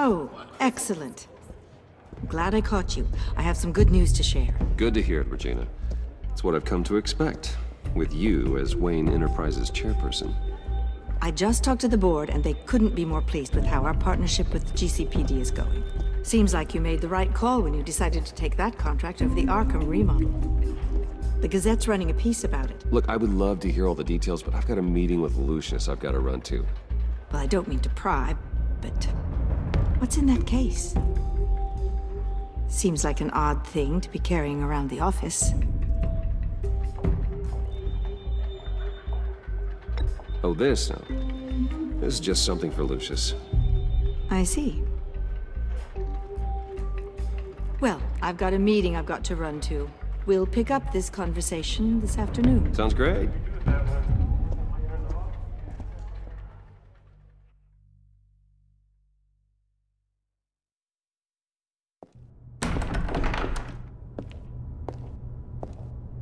Oh, excellent. I'm glad I caught you. I have some good news to share. Good to hear it, Regina. It's what I've come to expect, with you as Wayne Enterprises chairperson. I just talked to the board, and they couldn't be more pleased with how our partnership with GCPD is going. Seems like you made the right call when you decided to take that contract over the Arkham remodel. The Gazette's running a piece about it. Look, I would love to hear all the details, but I've got a meeting with Lucius I've got to run to. Well, I don't mean to pry, but what's in that case? Seems like an odd thing to be carrying around the office. Oh, this? No. This is just something for Lucius. I see. Well, I've got a meeting I've got to run to. We'll pick up this conversation this afternoon. Sounds great.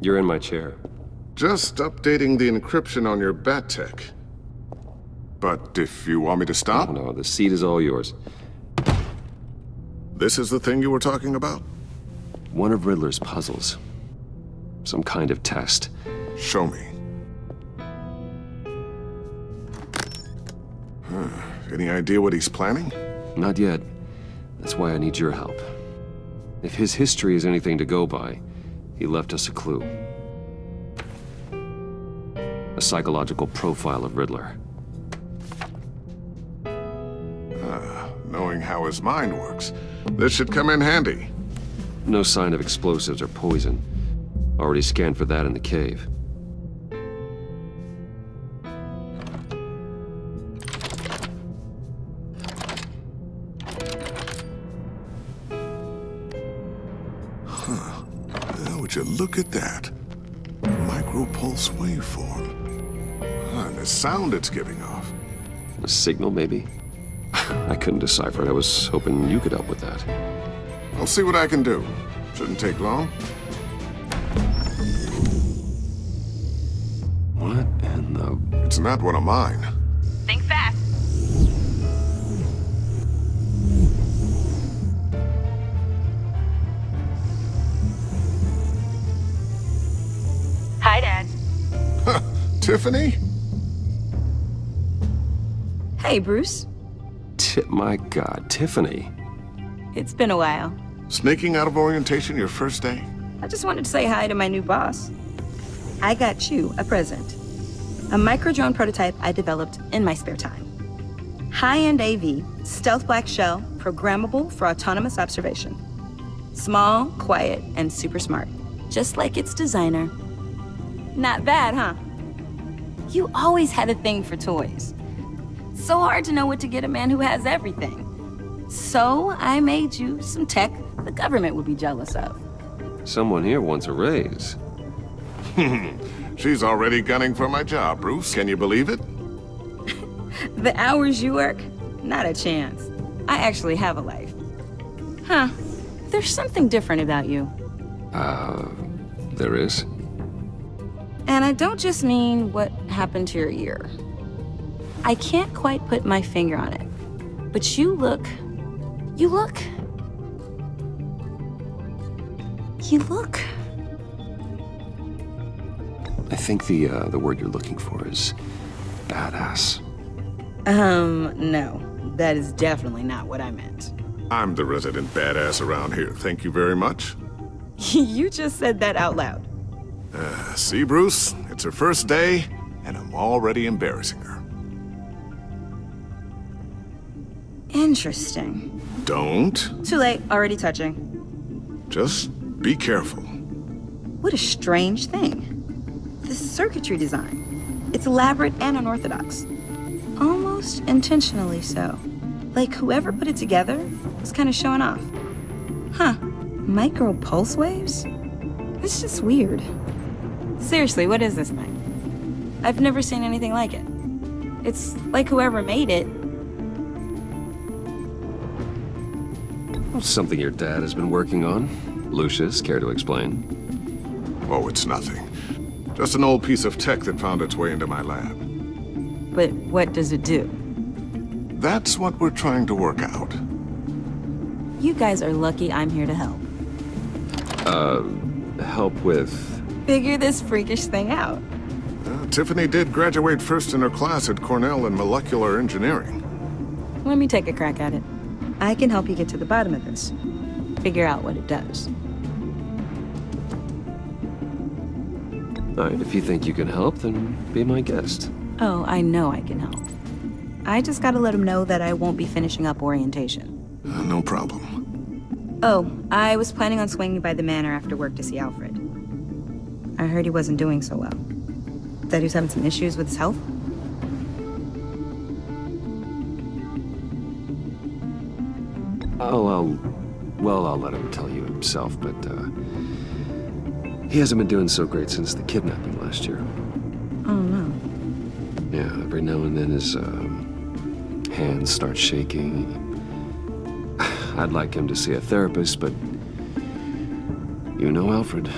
You're in my chair. Just updating the encryption on your bat tech. But if you want me to stop? Oh, no, the seat is all yours. This is the thing you were talking about? One of Riddler's puzzles. Some kind of test. Show me. Any idea what he's planning? Not yet. That's why I need your help. If his history is anything to go by, he left us a clue. A psychological profile of Riddler. Knowing how his mind works, this should come in handy. No sign of explosives or poison. Already scanned for that in the cave. Now, would you look at that? Micropulse waveform. And the sound it's giving off. A signal, maybe? I couldn't decipher it. I was hoping you could help with that. I'll see what I can do. Shouldn't take long. What in the... It's not one of mine. Think fast. Hi, Dad. Tiffany? Hey, Bruce. My God, Tiffany. It's been a while. Sneaking out of orientation your first day? I just wanted to say hi to my new boss. I got you a present. A micro-drone prototype I developed in my spare time. High-end AV, stealth black shell, programmable for autonomous observation. Small, quiet, and super smart. Just like its designer. Not bad, huh? You always had a thing for toys. So hard to know what to get a man who has everything. So I made you some tech the government would be jealous of. Someone here wants a raise. She's already gunning for my job, Bruce. Can you believe it? The hours you work? Not a chance. I actually have a life. Huh. There's something different about you. There is? And I don't just mean what happened to your ear. I can't quite put my finger on it. But you look... I think the word you're looking for is badass. No. That is definitely not what I meant. I'm the resident badass around here. Thank you very much. You just said that out loud. See, Bruce? It's her first day, and I'm already embarrassing her. Interesting. Don't. Too late. Already touching. Just be careful. What a strange thing. The circuitry design. It's elaborate and unorthodox. Almost intentionally so. Like whoever put it together was kind of showing off. Huh. Micro pulse waves? It's just weird. Seriously, what is this thing? I've never seen anything like it. It's like whoever made it. Something your dad has been working on. Lucius, care to explain? Oh, it's nothing. Just an old piece of tech that found its way into my lab. But what does it do? That's what we're trying to work out. You guys are lucky I'm here to help. Help with... Figure this freakish thing out. Tiffany did graduate first in her class at Cornell in molecular engineering. Let me take a crack at it. I can help you get to the bottom of this. Figure out what it does. All right, if you think you can help, then be my guest. Oh, I know I can help. I just gotta let him know that I won't be finishing up orientation. No problem. Oh, I was planning on swinging by the manor after work to see Alfred. I heard he wasn't doing so well. That he was having some issues with his health? I'll let him tell you himself, but, he hasn't been doing so great since the kidnapping last year. Oh, no. Yeah, every now and then his, hands start shaking. I'd like him to see a therapist, but you know Alfred.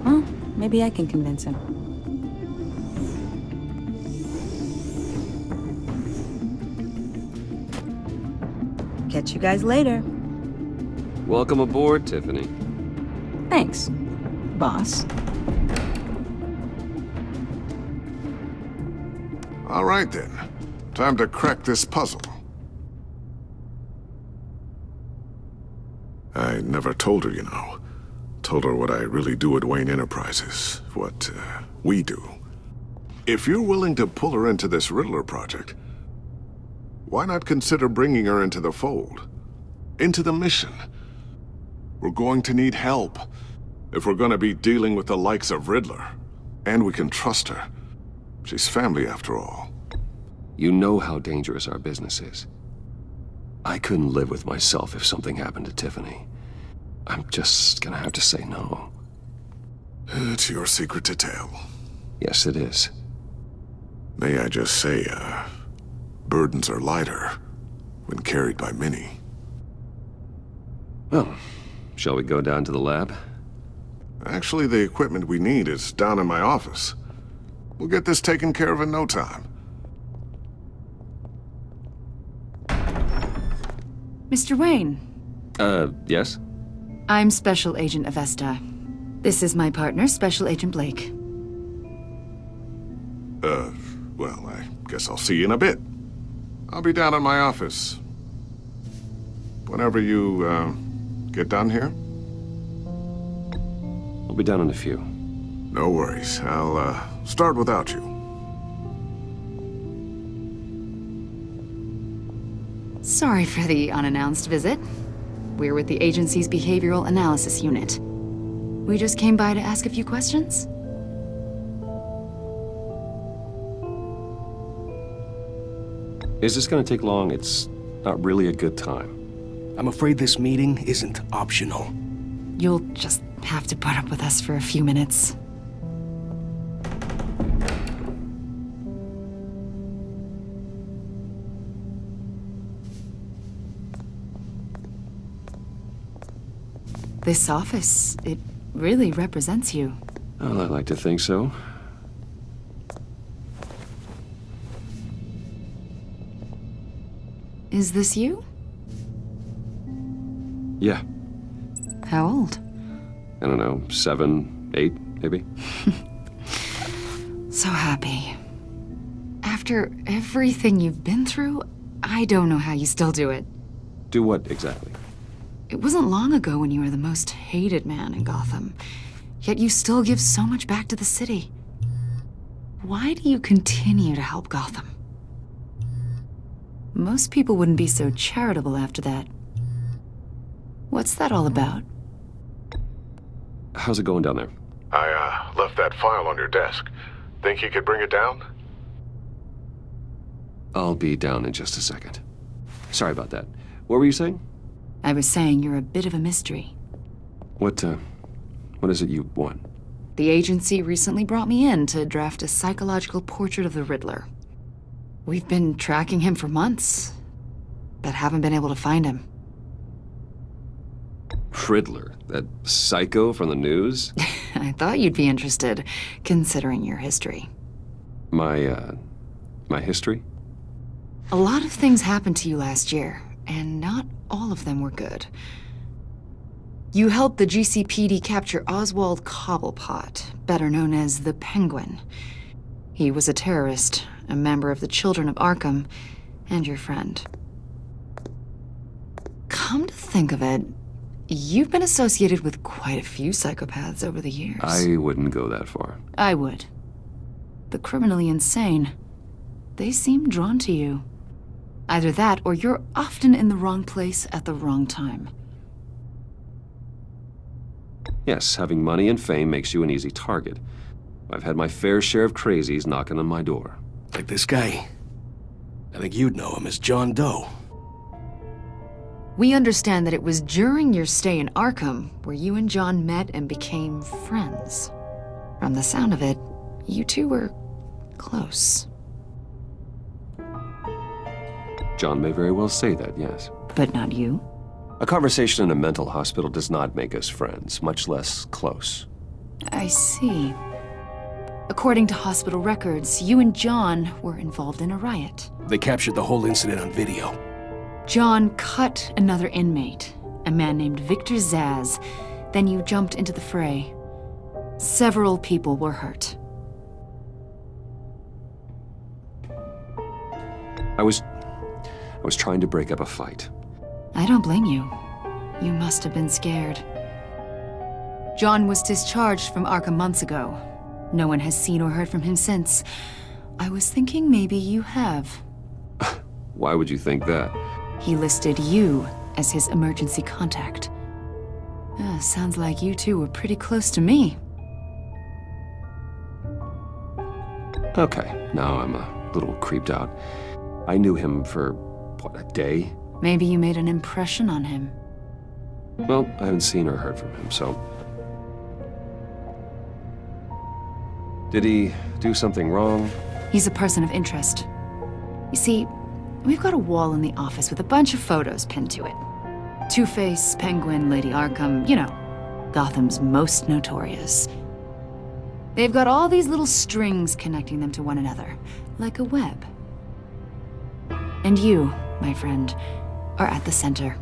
Well, maybe I can convince him. Catch you guys later. Welcome aboard, Tiffany. Thanks, boss. All right, then. Time to crack this puzzle. I never told her, you know. Told her what I really do at Wayne Enterprises. What, we do. If you're willing to pull her into this Riddler project, why not consider bringing her into the fold? Into the mission? We're going to need help if we're going to be dealing with the likes of Riddler. And we can trust her. She's family, after all. You know how dangerous our business is. I couldn't live with myself if something happened to Tiffany. I'm just gonna have to say no. It's your secret to tell. Yes, it is. May I just say, burdens are lighter when carried by many. Well, shall we go down to the lab? Actually, the equipment we need is down in my office. We'll get this taken care of in no time. Mr. Wayne. Yes? I'm Special Agent Avesta. This is my partner, Special Agent Blake. Well, I guess I'll see you in a bit. I'll be down in my office. Whenever you, get done here? I'll be down in a few. No worries. I'll, start without you. Sorry for the unannounced visit. We're with the agency's Behavioral Analysis Unit. We just came by to ask a few questions. Is this gonna take long? It's not really a good time. I'm afraid this meeting isn't optional. You'll just have to put up with us for a few minutes. This office, it really represents you. Well, I like to think so. Is this you? Yeah. How old? I don't know, 7, 8, maybe? So happy. After everything you've been through, I don't know how you still do it. Do what exactly? It wasn't long ago when you were the most hated man in Gotham, yet you still give so much back to the city. Why do you continue to help Gotham? Most people wouldn't be so charitable after that. What's that all about? How's it going down there? I, left that file on your desk. Think you could bring it down? I'll be down in just a second. Sorry about that. What were you saying? I was saying you're a bit of a mystery. What is it you want? The agency recently brought me in to draft a psychological portrait of the Riddler. We've been tracking him for months, but haven't been able to find him. Riddler, that psycho from the news? I thought you'd be interested, considering your history. My history? A lot of things happened to you last year, and not all of them were good. You helped the GCPD capture Oswald Cobblepot, better known as the Penguin. He was a terrorist, a member of the Children of Arkham, and your friend. Come to think of it, you've been associated with quite a few psychopaths over the years. I wouldn't go that far. I would. The criminally insane. They seem drawn to you. Either that, or you're often in the wrong place at the wrong time. Yes, having money and fame makes you an easy target. I've had my fair share of crazies knocking on my door. Like this guy. I think you'd know him as John Doe. We understand that it was during your stay in Arkham where you and John met and became friends. From the sound of it, you two were close. John may very well say that, yes. But not you? A conversation in a mental hospital does not make us friends, much less close. I see. According to hospital records, you and John were involved in a riot. They captured the whole incident on video. John cut another inmate, a man named Victor Zaz. Then you jumped into the fray. Several people were hurt. I was trying to break up a fight. I don't blame you. You must have been scared. John was discharged from Arkham months ago. No one has seen or heard from him since. I was thinking maybe you have. Why would you think that? He listed you as his emergency contact. Sounds like you two were pretty close to me. Okay, now I'm a little creeped out. I knew him for, what, a day? Maybe you made an impression on him. Well, I haven't seen or heard from him, so... Did he do something wrong? He's a person of interest. You see, we've got a wall in the office with a bunch of photos pinned to it. Two-Face, Penguin, Lady Arkham, you know, Gotham's most notorious. They've got all these little strings connecting them to one another, like a web. And you, my friend, are at the center.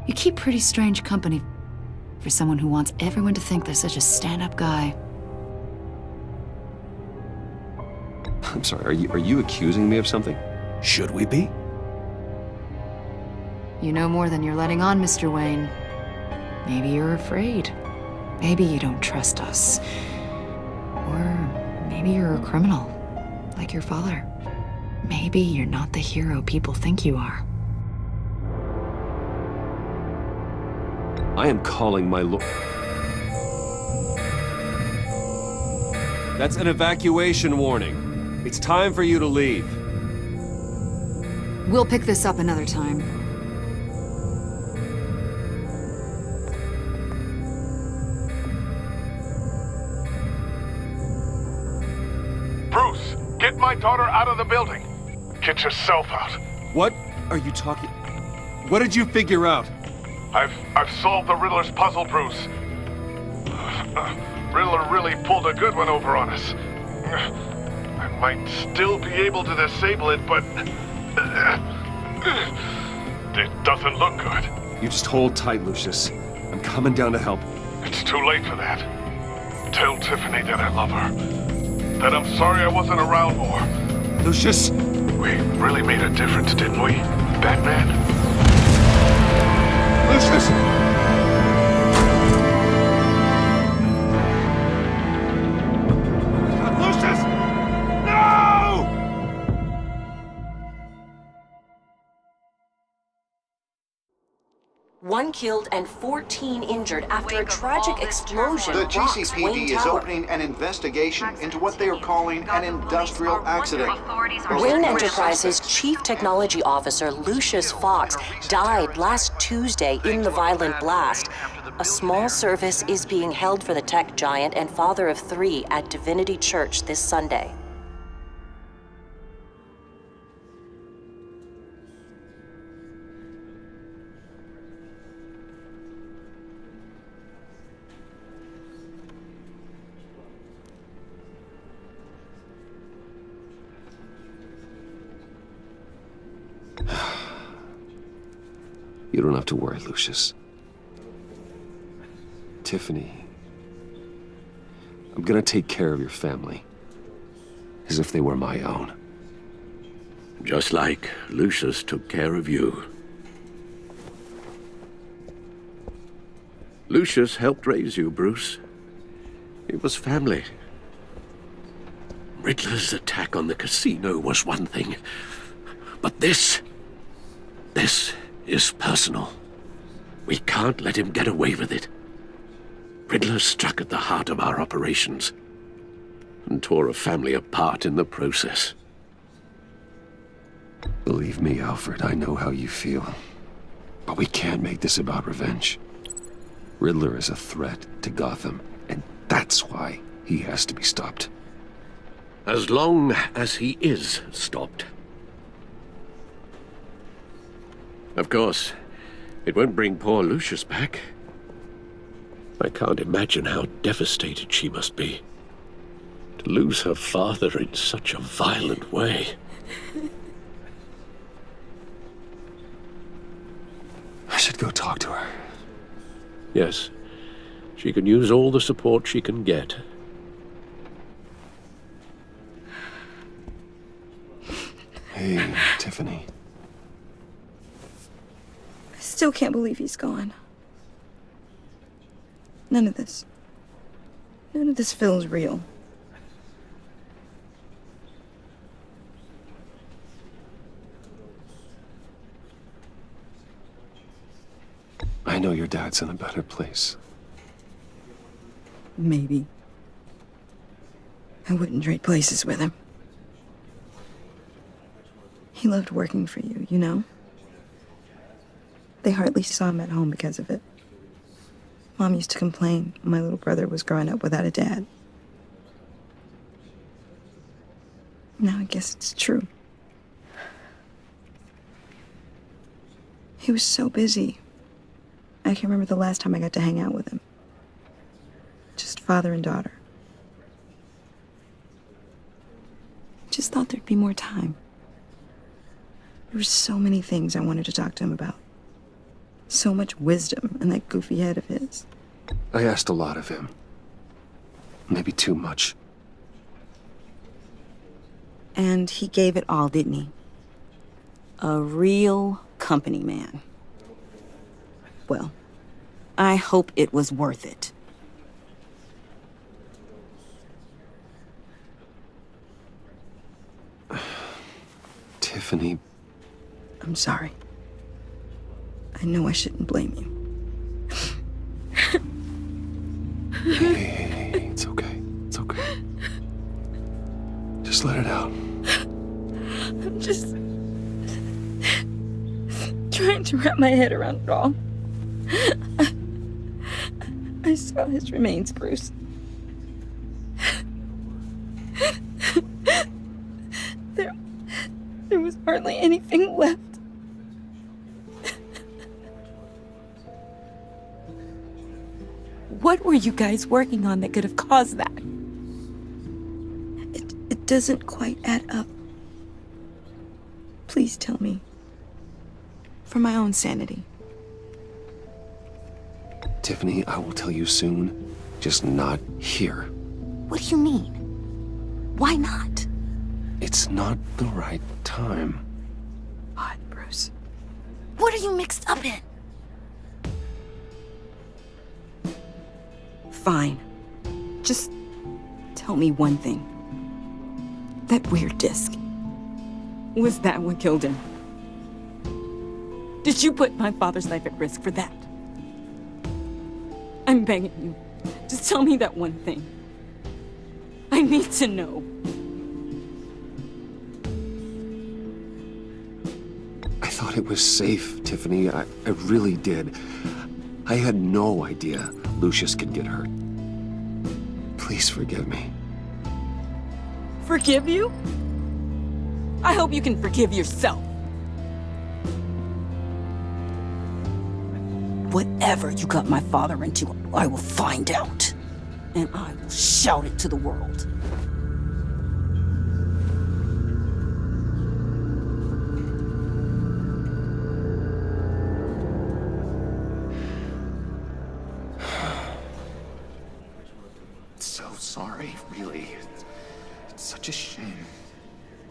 You keep pretty strange company for someone who wants everyone to think they're such a stand-up guy. I'm sorry, are you accusing me of something? Should we be? You know more than you're letting on, Mr. Wayne. Maybe you're afraid. Maybe you don't trust us. Or maybe you're a criminal, like your father. Maybe you're not the hero people think you are. I am calling my That's an evacuation warning. It's time for you to leave. We'll pick this up another time. Bruce, get my daughter out of the building. Get yourself out. What are you talking... What did you figure out? I've solved the Riddler's puzzle, Bruce. Riddler really pulled a good one over on us. I might still be able to disable it, but... it doesn't look good. You just hold tight, Lucius. I'm coming down to help. It's too late for that. Tell Tiffany that I love her. That I'm sorry I wasn't around more. Lucius! We really made a difference, didn't we, Batman? Lucius! Lucius! No! One killed and 14 injured after a tragic explosion. The rocks GCPD Wayne is Tower. opening an investigation into what they are calling an industrial accident. Wayne Enterprises' Chief Technology Officer Lucius Fox died last Tuesday in the violent blast. A small service is being held for the tech giant and father of 3 at Divinity Church this Sunday. You don't have to worry, Lucius. Tiffany, I'm gonna take care of your family. As if they were my own. Just like Lucius took care of you. Lucius helped raise you, Bruce. It was family. Riddler's attack on the casino was one thing. But this is personal. We can't let him get away with it. Riddler struck at the heart of our operations and tore a family apart in the process. Believe me, Alfred, I know how you feel. But we can't make this about revenge. Riddler is a threat to Gotham, and that's why he has to be stopped. As long as he is stopped. Of course, it won't bring poor Lucius back. I can't imagine how devastated she must be. To lose her father in such a violent way. I should go talk to her. Yes, she can use all the support she can get. Hey, Tiffany. I still can't believe he's gone. None of this feels real. I know your dad's in a better place. Maybe. I wouldn't trade places with him. He loved working for you, you know? They hardly saw him at home because of it. Mom used to complain when my little brother was growing up without a dad. Now I guess it's true. He was so busy. I can remember the last time I got to hang out with him. Just father and daughter. Just thought there'd be more time. There were so many things I wanted to talk to him about. So much wisdom in that goofy head of his. I asked a lot of him. Maybe too much. And he gave it all, didn't he? A real company man. Well, I hope it was worth it. Tiffany. I'm sorry. I know I shouldn't blame you. Hey, it's okay. It's okay. Just let it out. I'm just trying to wrap my head around it all. I saw his remains, Bruce. There was hardly anything left. What were you guys working on that could have caused that? It doesn't quite add up. Please tell me. For my own sanity. Tiffany, I will tell you soon. Just not here. What do you mean? Why not? It's not the right time. What, Bruce? What are you mixed up in? Fine. Just tell me one thing. That weird disc. Was that what killed him? Did you put my father's life at risk for that? I'm begging you. Just tell me that one thing. I need to know. I thought it was safe, Tiffany. I really did. I had no idea Lucius could get hurt. Please forgive me. Forgive you? I hope you can forgive yourself. Whatever you got my father into, I will find out. And I will shout it to the world.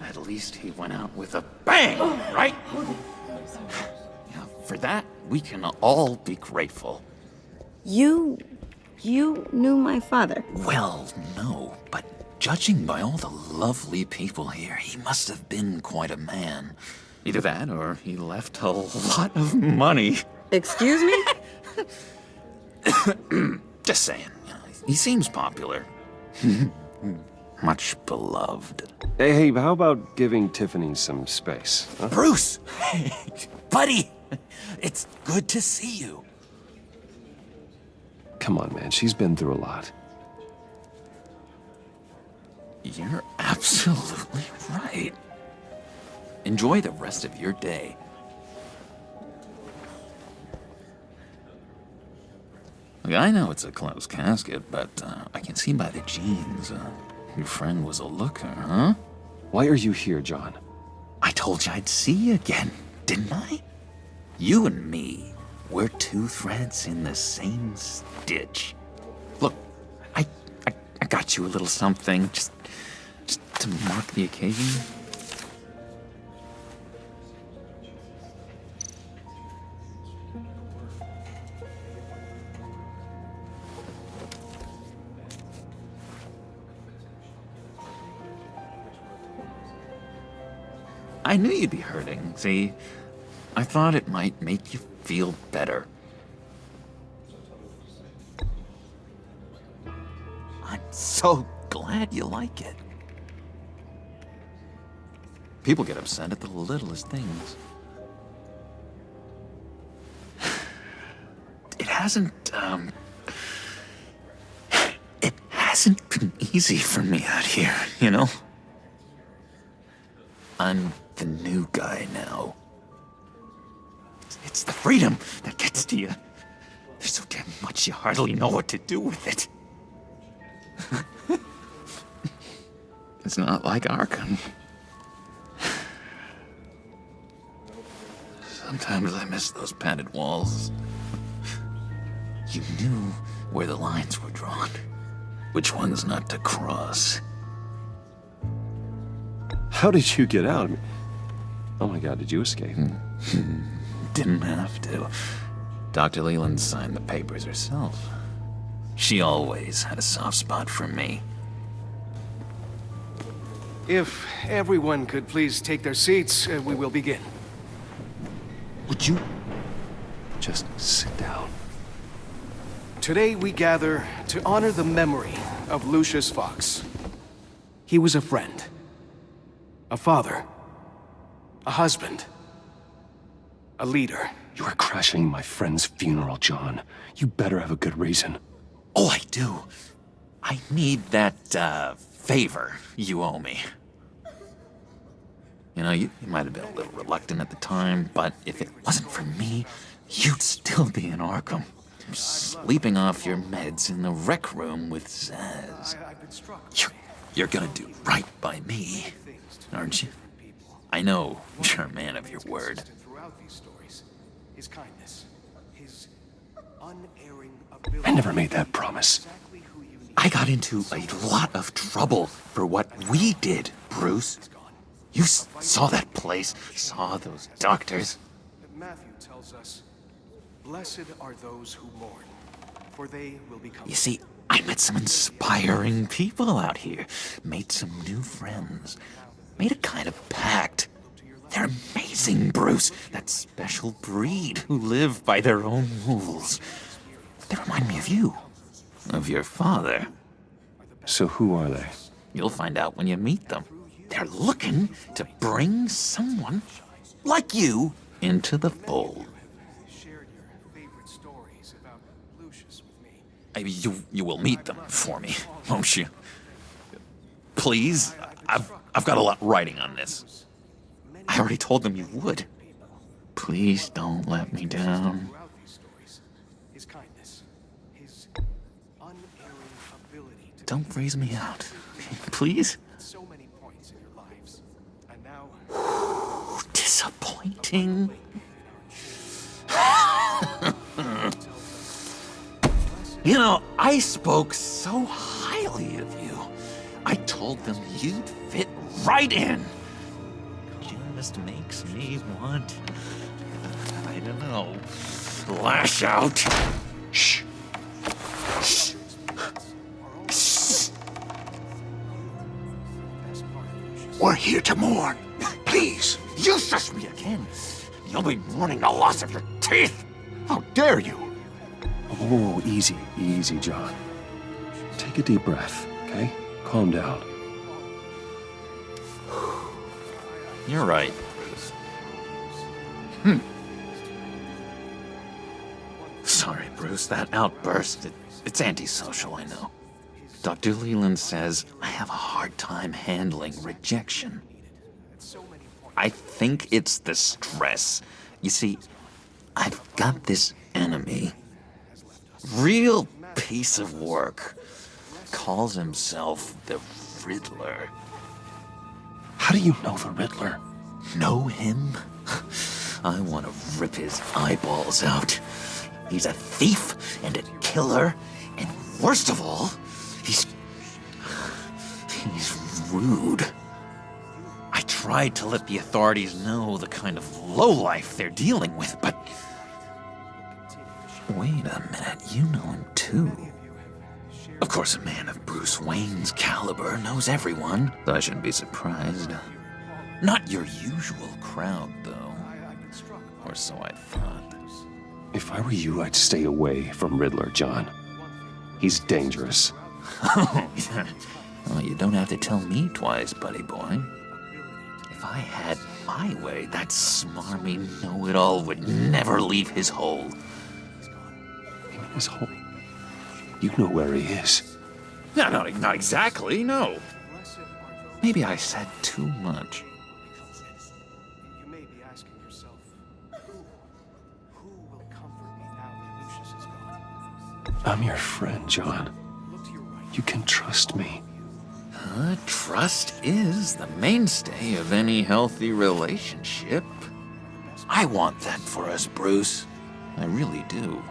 At least he went out with a bang, right? Yeah, for that, we can all be grateful. You knew my father. Well, no, but judging by all the lovely people here, he must have been quite a man. Either that, or he left a lot of money. Excuse me? Just saying, you know, he seems popular. Much beloved. Hey, how about giving Tiffany some space? Huh? Bruce! Buddy! It's good to see you. Come on, man. She's been through a lot. You're absolutely right. Enjoy the rest of your day. Look, I know it's a closed casket, but I can see by the jeans, your friend was a looker, huh? Why are you here, John? I told you I'd see you again, didn't I? You and me, we're two threads in the same stitch. Look, I got you a little something, just to mark the occasion. I knew you'd be hurting, see? I thought it might make you feel better. I'm so glad you like it. People get upset at the littlest things. It hasn't been easy for me out here, you know? I'm the new guy now. It's the freedom that gets to you. There's so damn much you hardly know what to do with it. It's not like Arkham. Sometimes I miss those padded walls. You knew where the lines were drawn, which ones not to cross. How did you get out? Oh my God, did you escape? Didn't have to. Dr. Leland signed the papers herself. She always had a soft spot for me. If everyone could please take their seats, we will begin. Would you? Just sit down. Today we gather to honor the memory of Lucius Fox. He was a friend, a father, a husband, a leader. You are crashing my friend's funeral, John. You better have a good reason. Oh, I do. I need that, favor you owe me. You know, you might have been a little reluctant at the time, but if it wasn't for me, you'd still be in Arkham. Sleeping off your meds in the rec room with Zaz. You're gonna do right by me, aren't you? I know you're a man of your word. His kindness, his unerring ability. I never made that promise. I got into a lot of trouble for what we did, Bruce. You saw that place, saw those doctors. Matthew tells us, "Blessed are those who mourn, for they will become..." You see, I met some inspiring people out here, made some new friends, made a kind of pact. They're amazing, Bruce. That special breed who live by their own rules. They remind me of you, of your father. So who are they? You'll find out when you meet them. They're looking to bring someone like you into the fold. Shared your favorite stories about Lucius with me. Maybe you will meet them for me, won't you? Please, I've got a lot writing on this. I already told them you would. Please don't let me down. Throughout these stories, his kindness, his unerring ability to Don't freeze me out, okay? Please? so many points in your lives. And now Disappointing. You know, I spoke so highly of you. I told them you'd fit right in. just makes me want, I don't know, lash out. Shh. Shh. Shh. We're here to mourn. Please. You shush me again. You'll be mourning the loss of your teeth. How dare you? Oh, easy, easy, John. Take a deep breath, okay? Calm down. You're right, Bruce. Sorry, Bruce, that outburst, it's antisocial, I know. Dr. Leland says I have a hard time handling rejection. I think it's the stress. You see, I've got this enemy. Real piece of work. Calls himself the Riddler. How do you know the Riddler? Know him? I want to rip his eyeballs out. He's a thief and a killer, and worst of all, he's rude. I tried to let the authorities know the kind of lowlife they're dealing with, but... Wait a minute, you know him too. Of course, a man of Bruce Wayne's caliber knows everyone, so I shouldn't be surprised. Not your usual crowd, though. Or so I thought. If I were you, I'd stay away from Riddler, John. He's dangerous. Well, you don't have to tell me twice, buddy boy. If I had my way, that smarmy know-it-all would never leave his hole. His hole? You know where he is. No, not exactly, no. Maybe I said too much. You may be asking yourself, who will comfort me now that Lucius is gone? I'm your friend, John. You can trust me. Trust is the mainstay of any healthy relationship. I want that for us, Bruce. I really do.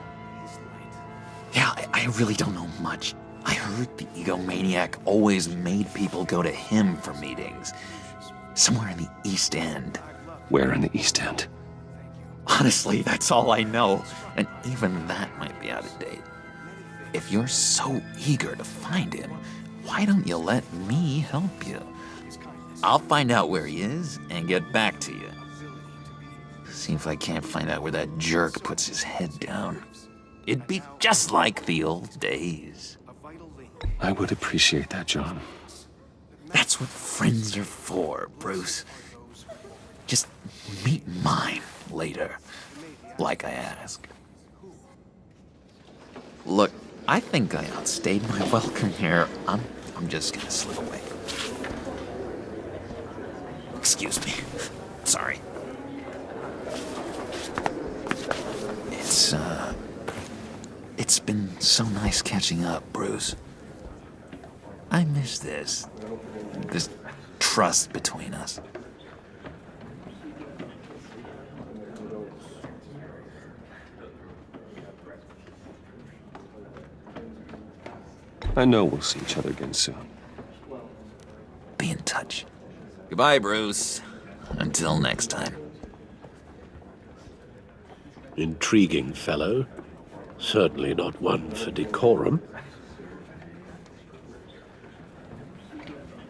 Yeah, I really don't know much. I heard the egomaniac always made people go to him for meetings. Somewhere in the East End. Where in the East End? Honestly, that's all I know. And even that might be out of date. If you're so eager to find him, why don't you let me help you? I'll find out where he is and get back to you. See if I can't find out where that jerk puts his head down. It'd be just like the old days. I would appreciate that, John. That's what friends are for, Bruce. Just meet mine later, like I asked. Look, I think I outstayed my welcome here. I'm just gonna slip away. Excuse me. Sorry. It's been so nice catching up, Bruce. I miss this trust between us. I know we'll see each other again soon. Be in touch. Goodbye, Bruce. Until next time. Intriguing fellow. Certainly not one for decorum.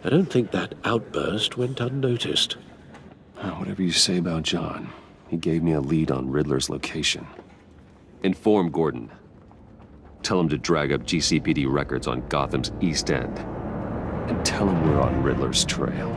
I don't think that outburst went unnoticed. Whatever you say about John, he gave me a lead on Riddler's location. Inform Gordon. Tell him to drag up GCPD records on Gotham's East End. And tell him we're on Riddler's trail.